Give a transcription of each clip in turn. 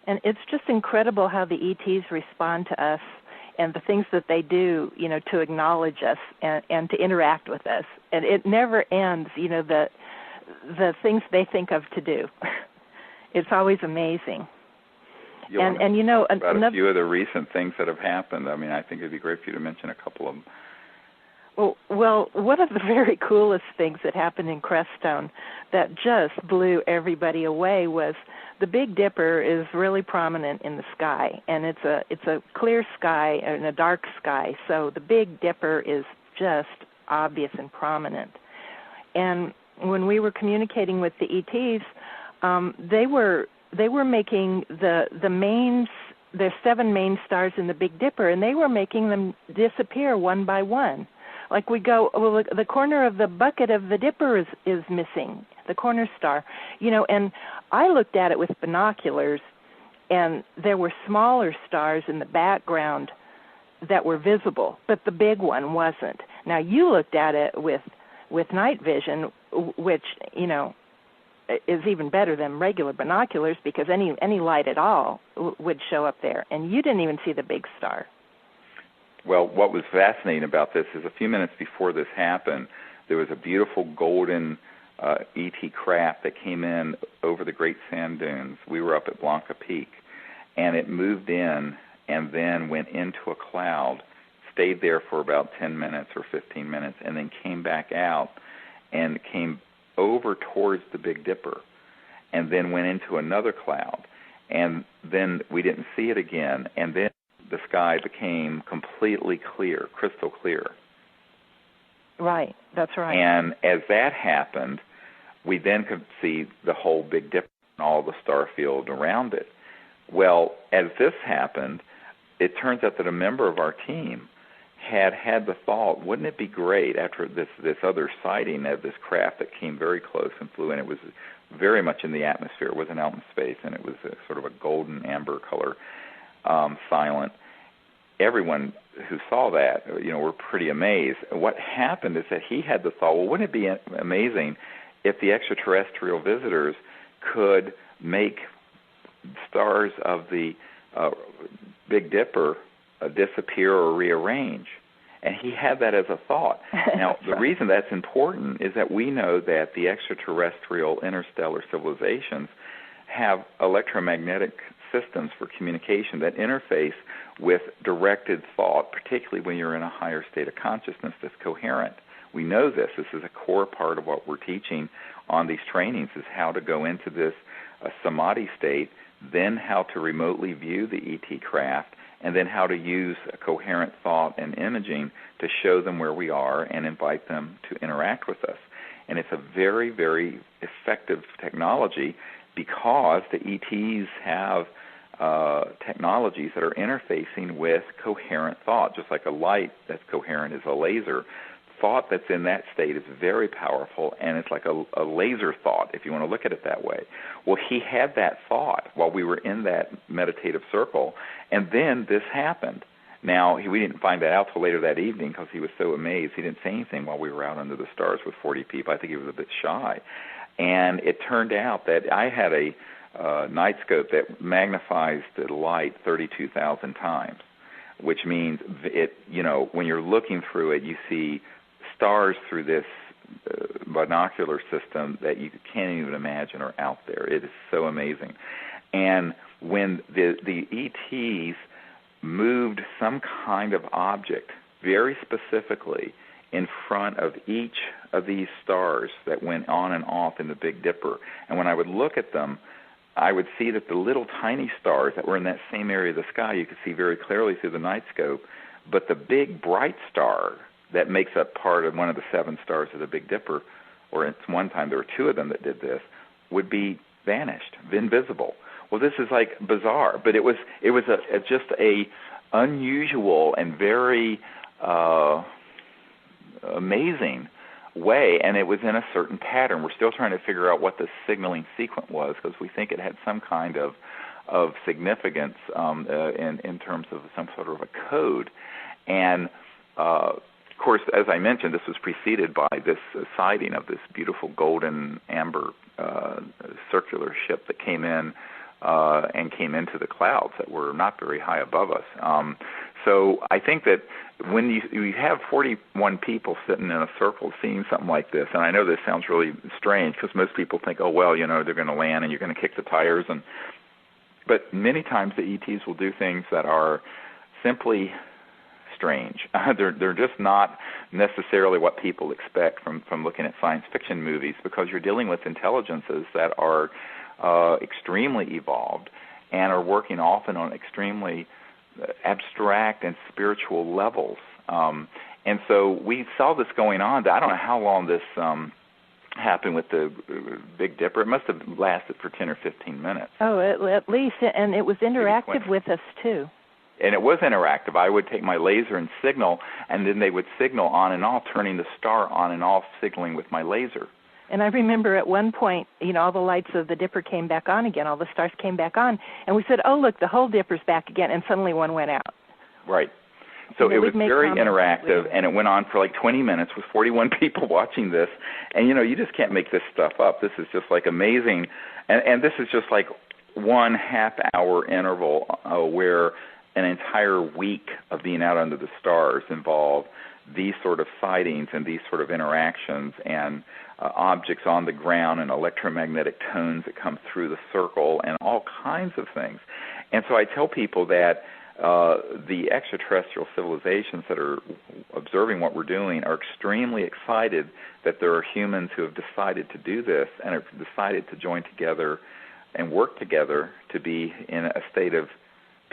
And it's just incredible how the ETs respond to us and the things that they do, to acknowledge us and to interact with us. And it never ends, the things they think of to do. It's always amazing. About a few of the recent things that have happened. I mean, I think it'd be great for you to mention a couple of them. Well, one of the very coolest things that happened in Crestone that just blew everybody away was the Big Dipper is really prominent in the sky, and it's a clear sky and a dark sky, so the Big Dipper is just obvious and prominent. And when we were communicating with the ETs, they were making there's 7 main stars in the Big Dipper, and they were making them disappear one by one. Like we go, well, the corner of the bucket of the Dipper is missing, the corner star, and I looked at it with binoculars, and there were smaller stars in the background that were visible, but the big one wasn't. Now, you looked at it with night vision, which, is even better than regular binoculars because any light at all would show up there, and you didn't even see the big star. Well, what was fascinating about this is a few minutes before this happened, there was a beautiful golden ET craft that came in over the Great Sand Dunes. We were up at Blanca Peak, and it moved in and then went into a cloud, stayed there for about 10 minutes or 15 minutes, and then came back out and came over towards the Big Dipper and then went into another cloud. And then we didn't see it again, and then the sky became completely clear, crystal clear. Right, that's right. And as that happened, we then could see the whole Big Dipper and all the star field around it. Well, as this happened, it turns out that a member of our team had the thought, wouldn't it be great after this other sighting of this craft that came very close and flew in? It was very much in the atmosphere. It wasn't out in space, and it was sort of a golden amber color, silent. Everyone who saw that, were pretty amazed. What happened is that he had the thought, well, wouldn't it be amazing if the extraterrestrial visitors could make stars of the Big Dipper disappear or rearrange? And he had that as a thought. Now, the reason that's important is that we know that the extraterrestrial interstellar civilizations have electromagnetic systems for communication that interface with directed thought, particularly when you're in a higher state of consciousness that's coherent. We know this. This is a core part of what we're teaching on these trainings, is how to go into this samadhi state, then how to remotely view the ET craft, and then how to use a coherent thought and imaging to show them where we are and invite them to interact with us. And it's a very, very effective technology because the ETs have technologies that are interfacing with coherent thought. Just like a light that's coherent is a laser, thought that's in that state is very powerful, and it's like a laser thought, if you want to look at it that way. Well, he had that thought while we were in that meditative circle, and then this happened. Now, we didn't find that out till later that evening because he was so amazed. He didn't say anything while we were out under the stars with 40 people. I think he was a bit shy. And it turned out that I had a night scope that magnifies the light 32,000 times, which means when you're looking through it, you see stars through this binocular system that you can't even imagine are out there. It is so amazing. And when the ETs moved some kind of object very specifically in front of each of these stars that went on and off in the Big Dipper, and when I would look at them, I would see that the little tiny stars that were in that same area of the sky you could see very clearly through the night scope, but the big bright star that makes up part of one of the 7 stars of the Big Dipper, or at one time there were 2 of them that did this, would be vanished, invisible. Well, this is like bizarre, but it was just a unusual and very amazing way, and it was in a certain pattern. We're still trying to figure out what the signaling sequence was because we think it had some kind of significance in terms of some sort of a code. And of course, as I mentioned, this was preceded by this sighting of this beautiful golden amber circular ship that came in and came into the clouds that were not very high above us. So I think that when you have 41 people sitting in a circle seeing something like this, and I know this sounds really strange because most people think, oh, well, they're going to land and you're going to kick the tires. But many times the ETs will do things that are simply strange. They're just not necessarily what people expect from looking at science fiction movies, because you're dealing with intelligences that are extremely evolved and are working often on extremely abstract and spiritual levels. And so we saw this going on. I don't know how long this happened with the Big Dipper. It must have lasted for 10 or 15 minutes. Oh, at least, and it was interactive with us, too. And it was interactive. I would take my laser and signal, and then they would signal on and off, turning the star on and off, signaling with my laser. And I remember at one point, all the lights of the Dipper came back on again, all the stars came back on, and we said, oh, look, the whole Dipper's back again, and suddenly one went out. Right. So it was very interactive, and it went on for like 20 minutes with 41 people watching this. And, you just can't make this stuff up. This is just like amazing. And this is just like 1 half-hour interval where an entire week of being out under the stars involve these sort of sightings and these sort of interactions and objects on the ground and electromagnetic tones that come through the circle and all kinds of things. And so I tell people that the extraterrestrial civilizations that are observing what we're doing are extremely excited that there are humans who have decided to do this and have decided to join together and work together to be in a state of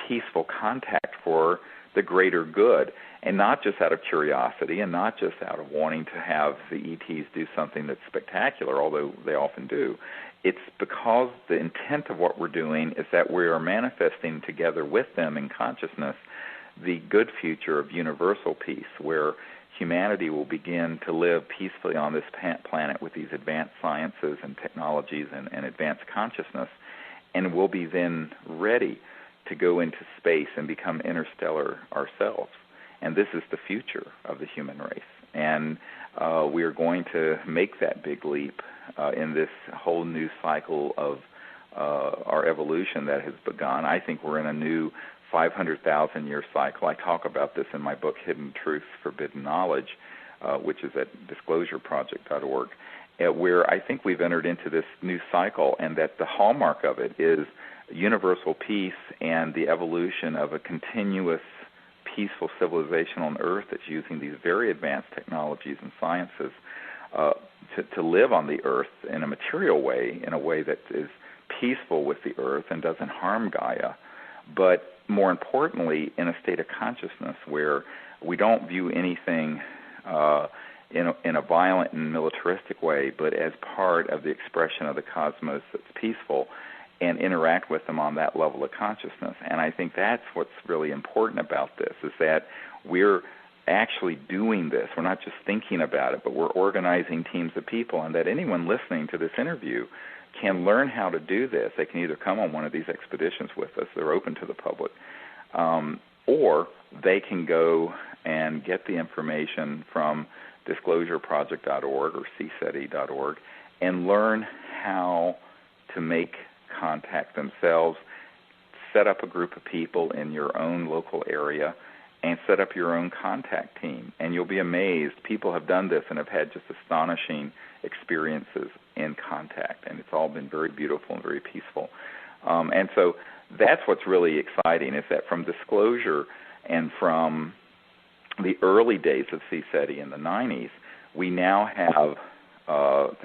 peaceful contact for the greater good, and not just out of curiosity and not just out of wanting to have the ETs do something that's spectacular, although they often do. It's because the intent of what we're doing is that we are manifesting together with them in consciousness the good future of universal peace, where humanity will begin to live peacefully on this planet with these advanced sciences and technologies and advanced consciousness, and we'll be then ready to go into space and become interstellar ourselves. And this is the future of the human race. And we are going to make that big leap in this whole new cycle of our evolution that has begun. I think we're in a new 500,000-year cycle. I talk about this in my book, Hidden Truths, Forbidden Knowledge, which is at disclosureproject.org, where I think we've entered into this new cycle, and that the hallmark of it is universal peace and the evolution of a continuous peaceful civilization on Earth that's using these very advanced technologies and sciences to live on the Earth in a material way, in a way that is peaceful with the Earth and doesn't harm Gaia, but more importantly, in a state of consciousness where we don't view anything in a violent and militaristic way, but as part of the expression of the cosmos that's peaceful, and interact with them on that level of consciousness. And I think that's what's really important about this, is that we're actually doing this. We're not just thinking about it, but we're organizing teams of people, and that anyone listening to this interview can learn how to do this. They can either come on one of these expeditions with us. They're open to the public. Or they can go and get the information from disclosureproject.org or cseti.org and learn how to make contact themselves, set up a group of people in your own local area, and set up your own contact team. And you'll be amazed. People have done this and have had just astonishing experiences in contact, and it's all been very beautiful and very peaceful. And so that's what's really exciting, is that from disclosure and from the early days of CSETI in the 90s, we now have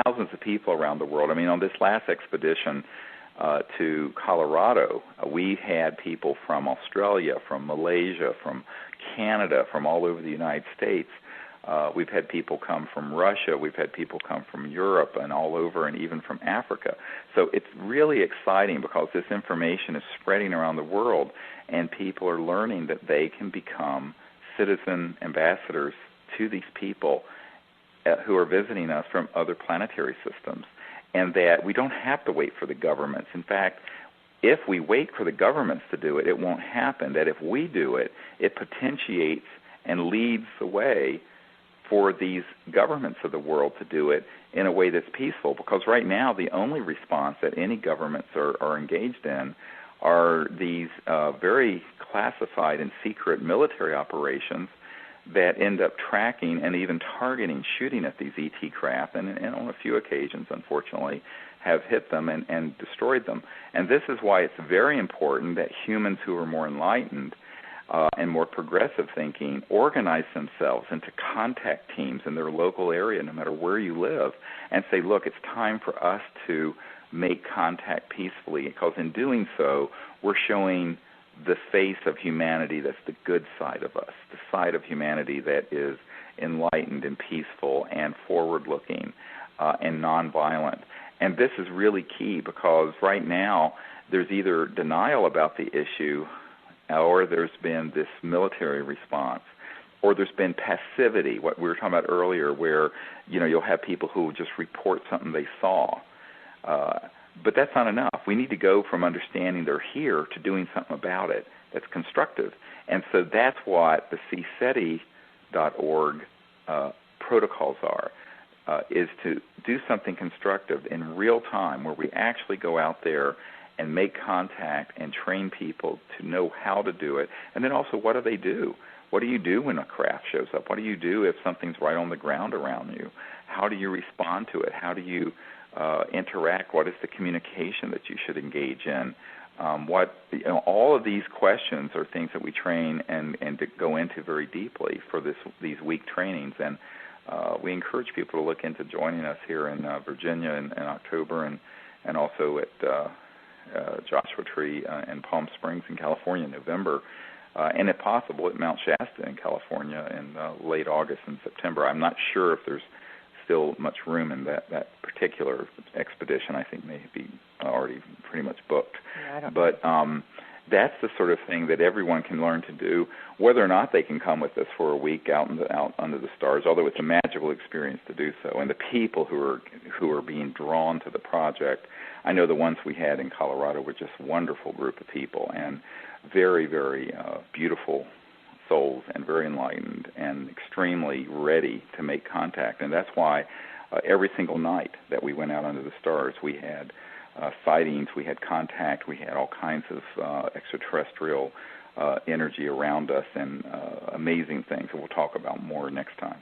thousands of people around the world. I mean, on this last expedition to Colorado, we had people from Australia, from Malaysia, from Canada, from all over the United States. We've had people come from Russia. We've had people come from Europe and all over, and even from Africa. So it's really exciting because this information is spreading around the world, and people are learning that they can become citizen ambassadors to these people who are visiting us from other planetary systems, and that we don't have to wait for the governments. In fact, if we wait for the governments to do it, it won't happen. That if we do it, it potentiates and leads the way for these governments of the world to do it in a way that's peaceful, because right now the only response that any governments are engaged in are these very classified and secret military operations that end up tracking and even targeting, shooting at these ET craft, and on a few occasions, unfortunately, have hit them and destroyed them. And this is why it's very important that humans who are more enlightened and more progressive thinking organize themselves into contact teams in their local area, no matter where you live, and say, look, it's time for us to make contact peacefully, because in doing so, we're showing the face of humanity that's the good side of us, the side of humanity that is enlightened and peaceful and forward-looking and nonviolent. And this is really key, because right now there's either denial about the issue, or there's been this military response, or there's been passivity, what we were talking about earlier, where you'll have people who just report something they saw. But that's not enough. We need to go from understanding they're here to doing something about it that's constructive. And so that's what the CSETI.org protocols are, is to do something constructive in real time, where we actually go out there and make contact and train people to know how to do it. And then also, what do they do? What do you do when a craft shows up? What do you do if something's right on the ground around you? How do you respond to it? How do you interact? What is the communication that you should engage in? All of these questions are things that we train and to go into very deeply for these week trainings. And we encourage people to look into joining us here in Virginia in October, and also at Joshua Tree in Palm Springs in California in November, and if possible at Mount Shasta in California in late August and September. I'm not sure if there's still much room in that particular expedition. I think may be already pretty much booked. Yeah, but that's the sort of thing that everyone can learn to do, whether or not they can come with us for a week out under the stars, although it's a magical experience to do so. And the people who are being drawn to the project, I know the ones we had in Colorado were just a wonderful group of people, and very, very beautiful souls, and very enlightened and extremely ready to make contact. And that's why every single night that we went out under the stars, we had sightings, we had contact, we had all kinds of extraterrestrial energy around us, and amazing things that we'll talk about more next time.